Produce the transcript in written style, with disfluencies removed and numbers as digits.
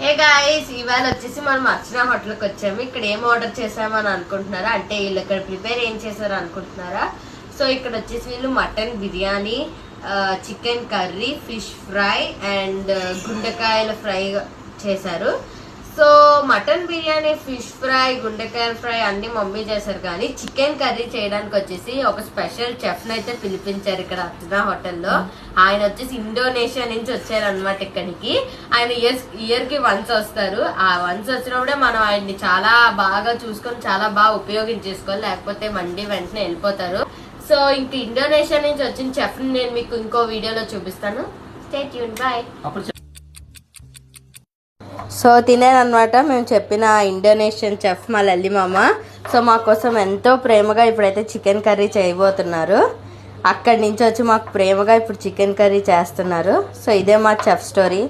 Hey guys, ఇవాళ వచ్చేసి మనం అర్చన హోటల్కి వచ్చాము. ఇక్కడ ఏం ఆర్డర్ చేసామని అనుకుంటున్నారా? అంటే వీళ్ళు ఇక్కడ ప్రిపేర్ ఏం చేశారు అనుకుంటున్నారా? సో ఇక్కడ వచ్చేసి వీళ్ళు mutton biryani, chicken curry, fish fry and గుండెకాయల ఫ్రై చేశారు. So mutton biryani, fish fry, గుండెకాయల ఫ్రై అన్ని మమ్మీ చేశారు. కానీ చికెన్ కర్రీ చేయడానికి వచ్చేసి ఒక స్పెషల్ చెఫ్ని అయితే పిలిపించారు ఇక్కడ అర్చన హోటల్లో. ఆయన వచ్చేసి ఇండోనేషియా నుంచి వచ్చారనమాట ఇక్కడికి. ఆయన ఇయర్కి వన్స్ వస్తారు. ఆ వన్స్ వచ్చినప్పుడే మనం ఆయన్ని చాలా బాగా చూసుకొని చాలా బాగా ఉపయోగించేసుకోవాలి, లేకపోతే మండి వెంటనే వెళ్ళిపోతారు. సో ఇంక ఇండోనేషియా నుంచి వచ్చిన చెఫ్ని నేను మీకు ఇంకో వీడియోలో చూపిస్తాను. Stay tune, bye. సో తినేదనమాట మేము చెప్పిన ఇండోనేషియన్ చెఫ్ మా లల్లి మామ. సో మా కోసం ఎంతో ప్రేమగా ఇప్పుడైతే చికెన్ కర్రీ చేయబోతున్నారు. అక్కడి నుంచి వచ్చి మాకు ప్రేమగా ఇప్పుడు చికెన్ కర్రీ చేస్తున్నారు. సో ఇదే మా చెఫ్ స్టోరీ.